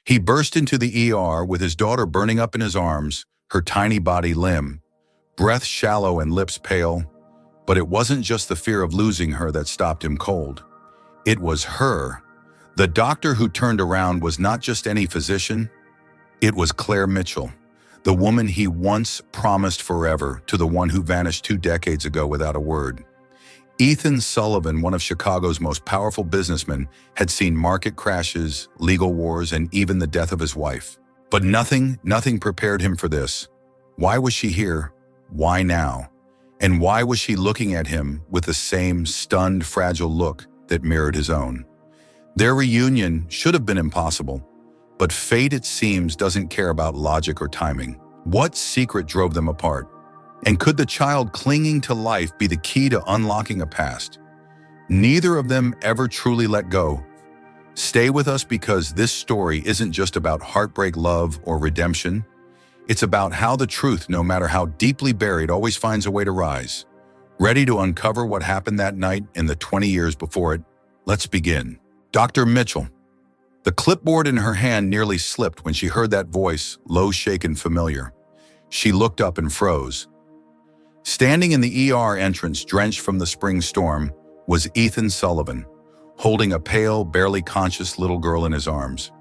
He burst into the ER with his daughter burning up in his arms, her tiny body limp, breath shallow and lips pale. But it wasn't just the fear of losing her that stopped him cold. It was her. The doctor who turned around was not just any physician. It was Claire Mitchell, the woman he once promised forever to the one who vanished 2 decades ago without a word. Ethan Sullivan, one of Chicago's most powerful businessmen, had seen market crashes, legal wars, and even the death of his wife. But nothing prepared him for this. Why was she here? Why now? And why was she looking at him with the same stunned, fragile look that mirrored his own? Their reunion should have been impossible, but fate, it seems, doesn't care about logic or timing. What secret drove them apart? And could the child clinging to life be the key to unlocking a past? Neither of them ever truly let go. Stay with us, because this story isn't just about heartbreak, love, or redemption. It's about how the truth, no matter how deeply buried, always finds a way to rise. Ready to uncover what happened that night and the 20 years before it? Let's begin. Dr. Mitchell. The clipboard in her hand nearly slipped when she heard that voice, low, shaken, familiar. She looked up and froze. Standing in the ER entrance, drenched from the spring storm, was Ethan Sullivan, holding a pale, barely conscious little girl in his arms.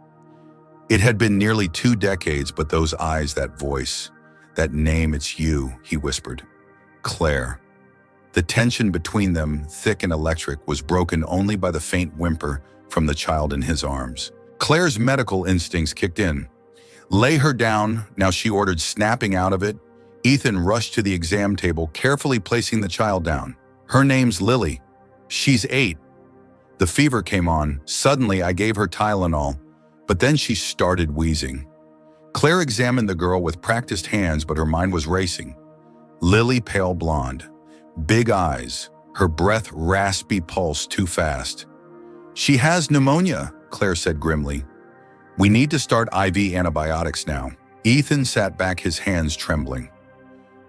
It had been nearly 2 decades, but those eyes, that voice, that name, "It's you," he whispered. Claire. The tension between them, thick and electric, was broken only by the faint whimper from the child in his arms. Claire's medical instincts kicked in. "Lay her down," now she ordered, snapping out of it. Ethan rushed to the exam table, carefully placing the child down. "Her name's Lily. She's 8. The fever came on. Suddenly, I gave her Tylenol, but then she started wheezing." Claire examined the girl with practiced hands, but her mind was racing. Lily, pale blonde, big eyes, her breath raspy, pulse too fast. "She has pneumonia," Claire said grimly. "We need to start IV antibiotics now." Ethan sat back, his hands trembling.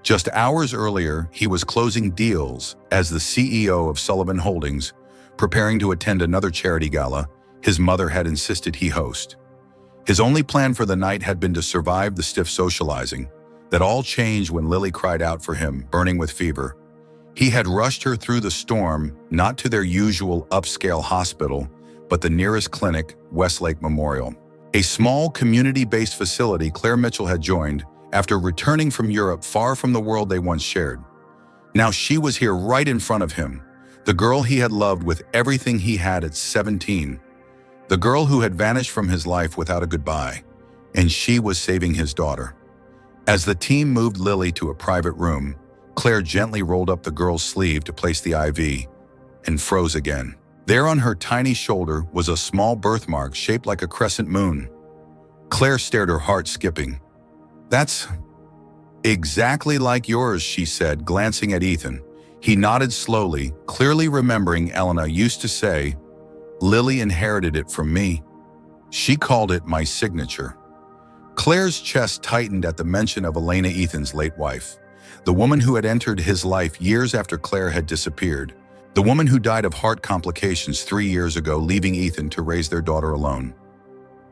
Just hours earlier, he was closing deals as the CEO of Sullivan Holdings, preparing to attend another charity gala his mother had insisted he host. His only plan for the night had been to survive the stiff socializing. That all changed when Lily cried out for him, burning with fever. He had rushed her through the storm, not to their usual upscale hospital, but the nearest clinic, Westlake Memorial, a small community-based facility Claire Mitchell had joined after returning from Europe, far from the world they once shared. Now she was here right in front of him, the girl he had loved with everything he had at 17, the girl who had vanished from his life without a goodbye, and she was saving his daughter. As the team moved Lily to a private room, Claire gently rolled up the girl's sleeve to place the IV, and froze again. There on her tiny shoulder was a small birthmark shaped like a crescent moon. Claire stared, her heart skipping. "That's exactly like yours," she said, glancing at Ethan. He nodded slowly, clearly remembering Elena used to say, "Lily inherited it from me. She called it my signature." Claire's chest tightened at the mention of Elena, Ethan's late wife, the woman who had entered his life years after Claire had disappeared, the woman who died of heart complications 3 years ago, leaving Ethan to raise their daughter alone.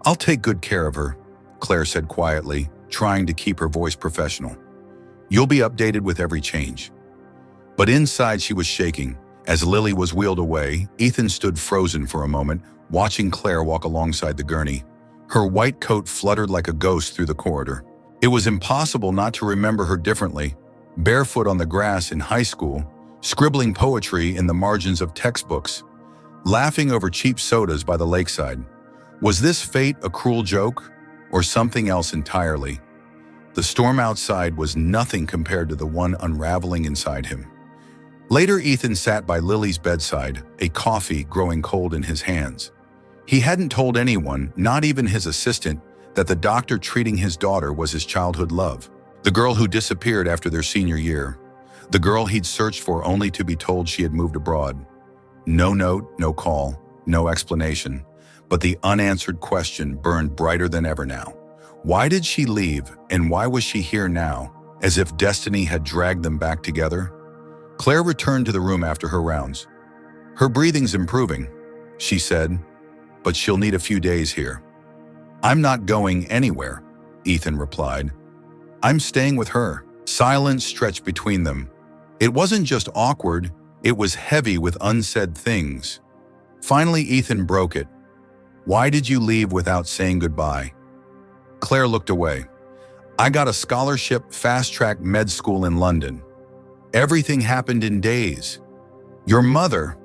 "I'll take good care of her," Claire said quietly, trying to keep her voice professional. "You'll be updated with every change." But inside she was shaking. As Lily was wheeled away, Ethan stood frozen for a moment, watching Claire walk alongside the gurney. Her white coat fluttered like a ghost through the corridor. It was impossible not to remember her differently, barefoot on the grass in high school, scribbling poetry in the margins of textbooks, laughing over cheap sodas by the lakeside. Was this fate a cruel joke, or something else entirely? The storm outside was nothing compared to the one unraveling inside him. Later, Ethan sat by Lily's bedside, a coffee growing cold in his hands. He hadn't told anyone, not even his assistant, that the doctor treating his daughter was his childhood love, the girl who disappeared after their senior year, the girl he'd searched for only to be told she had moved abroad. No note, no call, no explanation. But the unanswered question burned brighter than ever now. Why did she leave, and why was she here now, as if destiny had dragged them back together? Claire returned to the room after her rounds. "Her breathing's improving," she said, "but she'll need a few days here." "I'm not going anywhere," Ethan replied. "I'm staying with her." Silence stretched between them. It wasn't just awkward, it was heavy with unsaid things. Finally, Ethan broke it. "Why did you leave without saying goodbye?" Claire looked away. "I got a scholarship, fast-track med school in London. Everything happened in days. Your mother,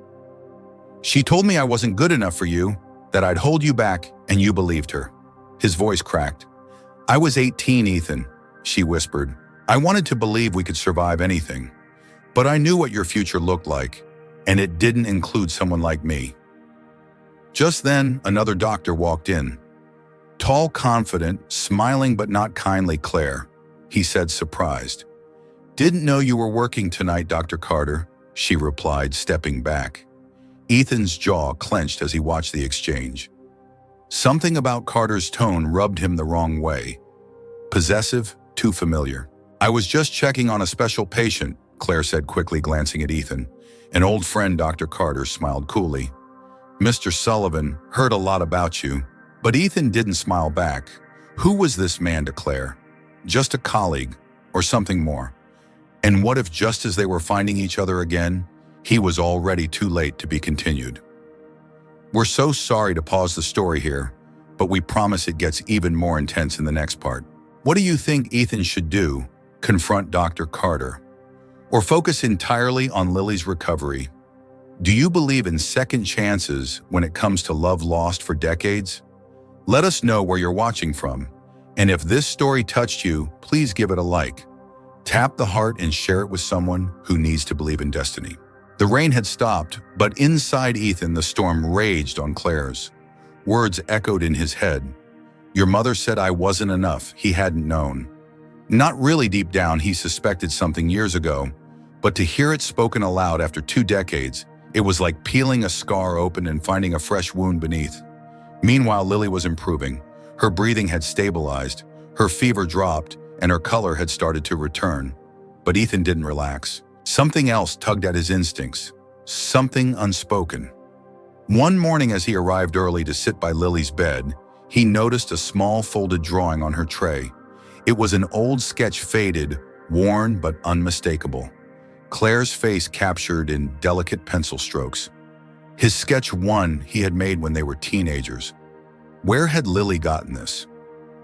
she told me I wasn't good enough for you, that I'd hold you back, and you believed her." His voice cracked. "I was 18, Ethan," she whispered. "I wanted to believe we could survive anything. But I knew what your future looked like, and it didn't include someone like me." Just then, another doctor walked in. Tall, confident, smiling but not kindly. "Claire," he said, surprised. "Didn't know you were working tonight, Dr. Carter," she replied, stepping back. Ethan's jaw clenched as he watched the exchange. Something about Carter's tone rubbed him the wrong way. Possessive, too familiar. "I was just checking on a special patient," Claire said quickly, glancing at Ethan. "An old friend," Dr. Carter smiled coolly. "Mr. Sullivan heard a lot about you." But Ethan didn't smile back. Who was this man to Claire? Just a colleague, or something more? And what if just as they were finding each other again, he was already too late to be continued? We're so sorry to pause the story here, but we promise it gets even more intense in the next part. What do you think Ethan should do? Confront Dr. Carter? Or focus entirely on Lily's recovery? Do you believe in second chances when it comes to love lost for decades? Let us know where you're watching from. And if this story touched you, please give it a like. Tap the heart and share it with someone who needs to believe in destiny. The rain had stopped, but inside Ethan, the storm raged on Claire's. Words echoed in his head. "Your mother said I wasn't enough," he hadn't known. Not really deep down, he suspected something years ago, but to hear it spoken aloud after 2 decades, it was like peeling a scar open and finding a fresh wound beneath. Meanwhile, Lily was improving. Her breathing had stabilized, her fever dropped, and her color had started to return. But Ethan didn't relax. Something else tugged at his instincts, something unspoken. One morning as he arrived early to sit by Lily's bed, he noticed a small folded drawing on her tray. It was an old sketch, faded, worn but unmistakable. Claire's face captured in delicate pencil strokes. His sketch, one he had made when they were teenagers. Where had Lily gotten this?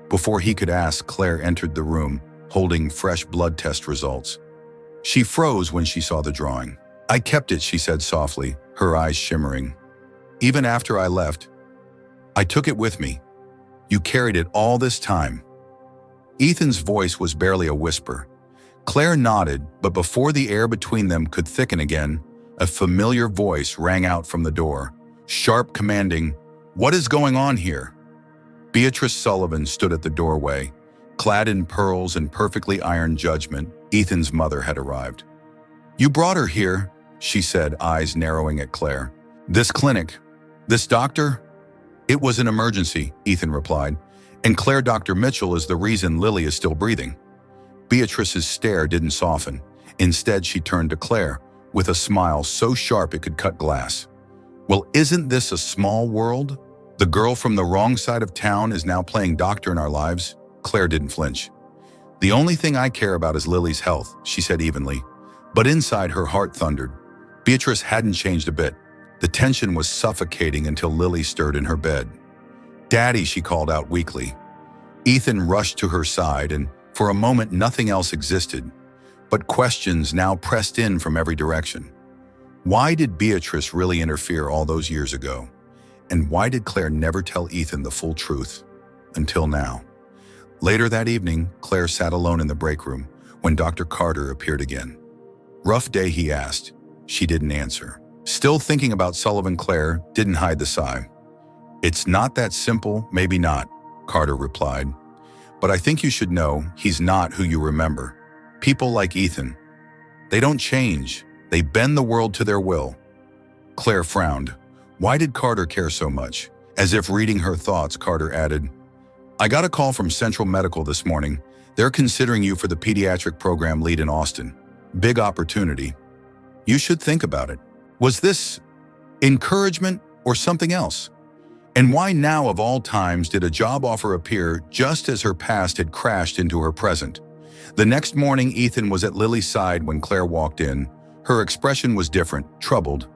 Before he could ask, Claire entered the room, holding fresh blood test results. She froze when she saw the drawing. "I kept it," she said softly, her eyes shimmering. "Even after I left, I took it with me. You carried it all this time." Ethan's voice was barely a whisper. Claire nodded, but before the air between them could thicken again, a familiar voice rang out from the door, sharp, commanding, "What is going on here?" Beatrice Sullivan stood at the doorway. Clad in pearls and perfectly ironed judgment, Ethan's mother had arrived. "You brought her here," she said, eyes narrowing at Claire. "This clinic, this doctor?" "It was an emergency," Ethan replied. "And Claire, Dr. Mitchell is the reason Lily is still breathing." Beatrice's stare didn't soften. Instead, she turned to Claire, with a smile so sharp it could cut glass. "Well, isn't this a small world? The girl from the wrong side of town is now playing doctor in our lives." Claire didn't flinch. "The only thing I care about is Lily's health," she said evenly. But inside, her heart thundered. Beatrice hadn't changed a bit. The tension was suffocating until Lily stirred in her bed. "Daddy," she called out weakly. Ethan rushed to her side, and for a moment nothing else existed. But questions now pressed in from every direction. Why did Beatrice really interfere all those years ago? And why did Claire never tell Ethan the full truth? Until now. Later that evening, Claire sat alone in the break room when Dr. Carter appeared again. "Rough day?" he asked. She didn't answer. Still thinking about Sullivan, Claire didn't hide the sigh. "It's not that simple, maybe not," Carter replied. "But I think you should know he's not who you remember. People like Ethan, they don't change. They bend the world to their will." Claire frowned. Why did Carter care so much? As if reading her thoughts, Carter added, "I got a call from Central Medical this morning. They're considering you for the pediatric program lead in Austin. Big opportunity. You should think about it." Was this encouragement or something else? And why now of all times did a job offer appear just as her past had crashed into her present? The next morning, Ethan was at Lily's side when Claire walked in. Her expression was different, troubled.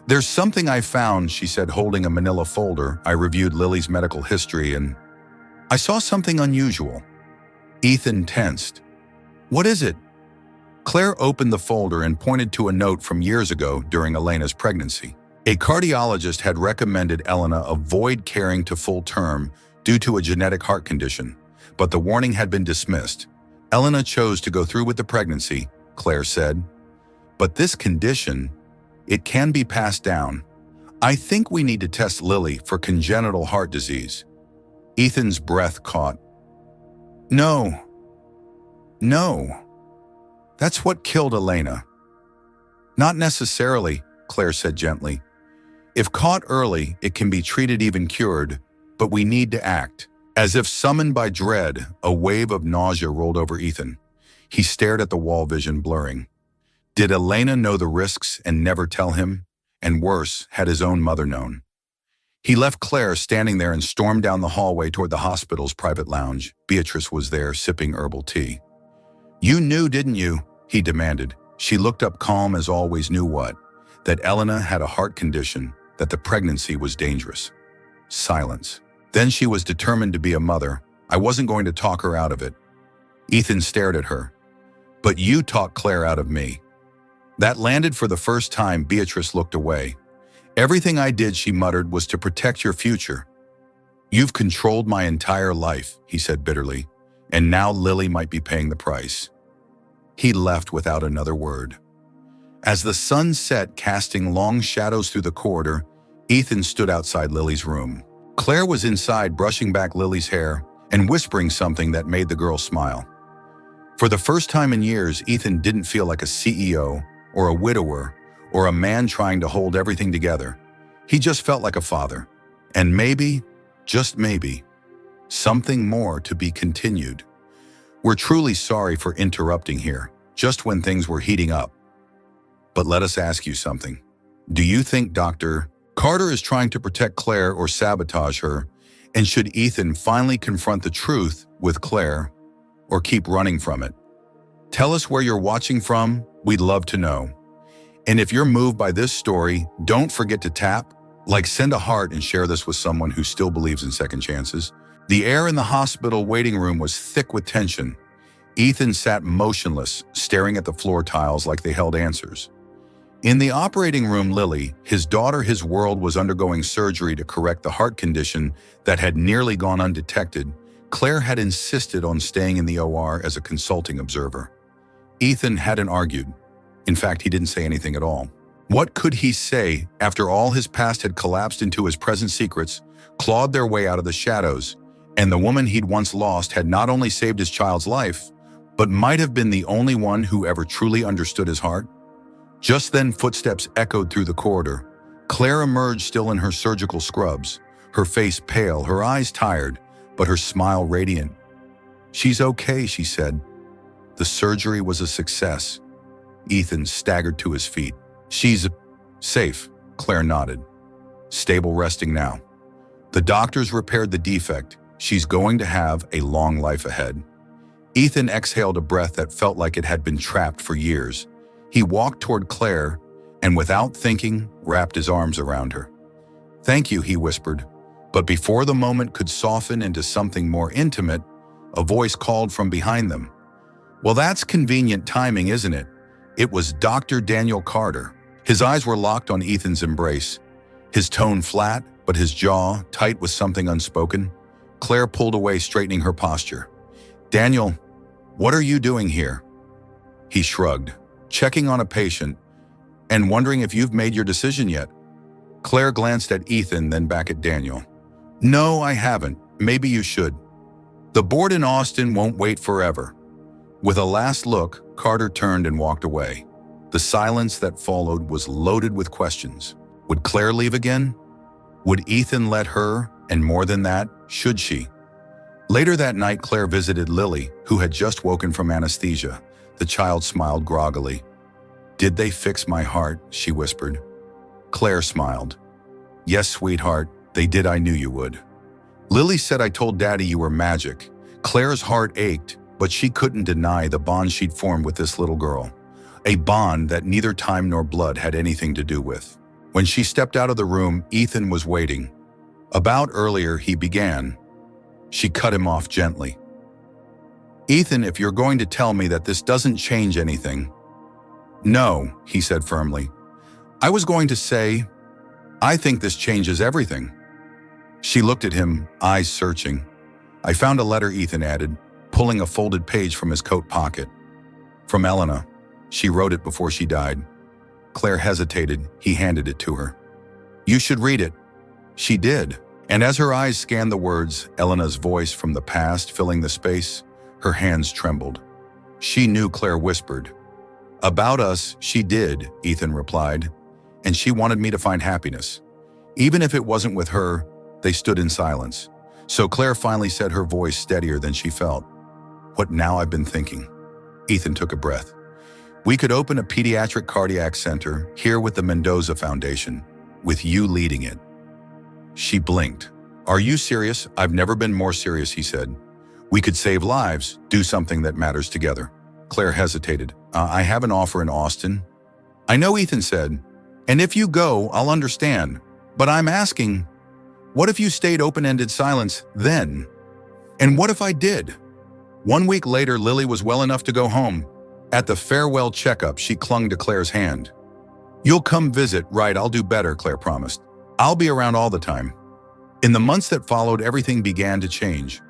"There's something I found," she said, holding a manila folder. "I reviewed Lily's medical history and I saw something unusual." Ethan tensed. "What is it?" Claire opened the folder and pointed to a note from years ago during Elena's pregnancy. A cardiologist had recommended Elena avoid carrying to full term due to a genetic heart condition, but the warning had been dismissed. "Elena chose to go through with the pregnancy," Claire said. "But this condition, it can be passed down. I think we need to test Lily for congenital heart disease." Ethan's breath caught. No. That's what killed Elena." "Not necessarily," Claire said gently. "If caught early, it can be treated, even cured, but we need to act." As if summoned by dread, a wave of nausea rolled over Ethan. He stared at the wall, vision blurring. Did Elena know the risks and never tell him? And worse, had his own mother known? He left Claire standing there and stormed down the hallway toward the hospital's private lounge. Beatrice was there, sipping herbal tea. "You knew, didn't you?" he demanded. She looked up, calm as always. "Knew what?" "That Elena had a heart condition, that the pregnancy was dangerous." Silence. "Then she was determined to be a mother. I wasn't going to talk her out of it." Ethan stared at her. "But you talked Claire out of me." That landed for the first time. Beatrice looked away. "Everything I did," she muttered, "was to protect your future." "You've controlled my entire life," he said bitterly, "and now Lily might be paying the price." He left without another word. As the sun set, casting long shadows through the corridor, Ethan stood outside Lily's room. Claire was inside, brushing back Lily's hair and whispering something that made the girl smile. For the first time in years, Ethan didn't feel like a CEO or a widower or a man trying to hold everything together. He just felt like a father. And maybe, just maybe, something more to be continued. "We're truly sorry for interrupting here, just when things were heating up. But let us ask you something. Do you think Dr. Carter is trying to protect Claire or sabotage her? And should Ethan finally confront the truth with Claire or keep running from it? Tell us where you're watching from. We'd love to know. And if you're moved by this story, don't forget to tap, send a heart, and share this with someone who still believes in second chances. The air in the hospital waiting room was thick with tension. Ethan sat motionless, staring at the floor tiles like they held answers. In the operating room, Lily, his daughter, his world, was undergoing surgery to correct the heart condition that had nearly gone undetected. Claire had insisted on staying in the OR as a consulting observer. Ethan hadn't argued. In fact, he didn't say anything at all. What could he say after all his past had collapsed into his present secrets, clawed their way out of the shadows, and the woman he'd once lost had not only saved his child's life, but might have been the only one who ever truly understood his heart? Just then, footsteps echoed through the corridor. Claire emerged, still in her surgical scrubs, her face pale, her eyes tired, but her smile radiant. "She's okay," she said. "The surgery was a success." Ethan staggered to his feet. "She's safe," Claire nodded. "Stable, resting now. The doctors repaired the defect. She's going to have a long life ahead." Ethan exhaled a breath that felt like it had been trapped for years. He walked toward Claire and, without thinking, wrapped his arms around her. "Thank you," he whispered. But before the moment could soften into something more intimate, a voice called from behind them. "Well, that's convenient timing, isn't it?" It was Dr. Daniel Carter. His eyes were locked on Ethan's embrace, his tone flat, but his jaw tight with something unspoken. Claire pulled away, straightening her posture. "Daniel, what are you doing here?" He shrugged. "Checking on a patient and wondering if you've made your decision yet." Claire glanced at Ethan, then back at Daniel. "No, I haven't. Maybe you should. The board in Austin won't wait forever." With a last look, Carter turned and walked away. The silence that followed was loaded with questions. Would Claire leave again? Would Ethan let her? And more than that, should she? Later that night, Claire visited Lily, who had just woken from anesthesia. The child smiled groggily. "Did they fix my heart?" she whispered. Claire smiled. "Yes, sweetheart. They did. I knew you would. Lily said I told Daddy you were magic. Claire's heart ached, but she couldn't deny the bond she'd formed with this little girl. A bond that neither time nor blood had anything to do with. When she stepped out of the room, Ethan was waiting. About earlier, he began. She cut him off gently. Ethan, if you're going to tell me that this doesn't change anything. No, he said firmly. I was going to say, I think this changes everything. She looked at him, eyes searching. I found a letter, Ethan added, pulling a folded page from his coat pocket. From Elena. She wrote it before she died. Claire hesitated. He handed it to her. You should read it. She did. And as her eyes scanned the words, Elena's voice from the past filling the space, her hands trembled. She knew Claire whispered. About us, she did, Ethan replied. And she wanted me to find happiness. Even if it wasn't with her, they stood in silence. So Claire finally said, her voice steadier than she felt. What now? I've been thinking. Ethan took a breath. We could open a pediatric cardiac center here with the Mendoza Foundation, with you leading it. She blinked. Are you serious? I've never been more serious, he said. We could save lives, do something that matters together. Claire hesitated. I have an offer in Austin. I know, Ethan said. And if you go, I'll understand. But I'm asking, what if you stayed open-ended silence then? And what if I did? 1 week later, Lily was well enough to go home. At the farewell checkup, she clung to Claire's hand. You'll come visit, right? I'll do better, Claire promised. I'll be around all the time. In the months that followed, everything began to change.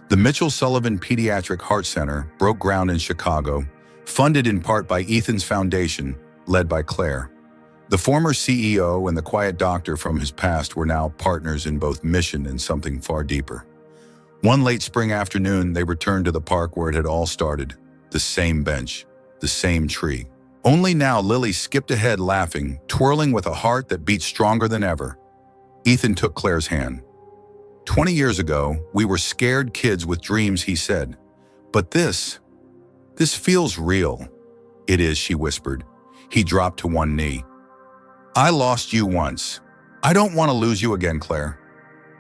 The Mitchell Sullivan Pediatric Heart Center broke ground in Chicago, funded in part by Ethan's foundation, led by Claire. The former CEO and the quiet doctor from his past were now partners in both mission and something far deeper. One late spring afternoon, they returned to the park where it had all started. The same bench, the same tree. Only now Lily skipped ahead laughing, twirling with a heart that beat stronger than ever. Ethan took Claire's hand. 20 years ago, we were scared kids with dreams, he said. But this feels real. It is, she whispered. He dropped to one knee. I lost you once. I don't want to lose you again, Claire.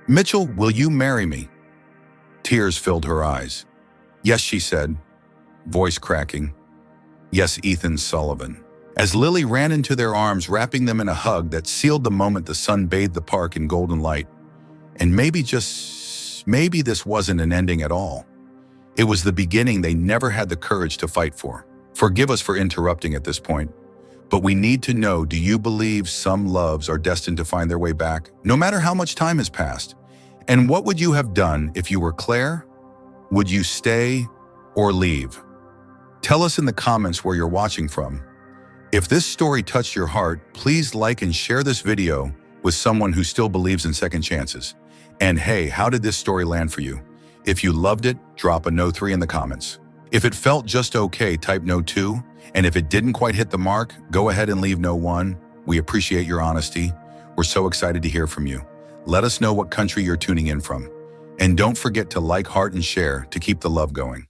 Mitchell, will you marry me? Tears filled her eyes. Yes, she said, voice cracking. Yes, Ethan Sullivan. As Lily ran into their arms, wrapping them in a hug that sealed the moment the sun bathed the park in golden light. And maybe this wasn't an ending at all. It was the beginning they never had the courage to fight for. Forgive us for interrupting at this point, but we need to know, do you believe some loves are destined to find their way back, no matter how much time has passed? And what would you have done if you were Claire? Would you stay or leave? Tell us in the comments where you're watching from. If this story touched your heart, please like and share this video with someone who still believes in second chances. And hey, how did this story land for you? If you loved it, drop a no 3 in the comments. If it felt just okay, type no 2. And if it didn't quite hit the mark, go ahead and leave no 1. We appreciate your honesty. We're so excited to hear from you. Let us know what country you're tuning in from. And don't forget to like, heart, and share to keep the love going.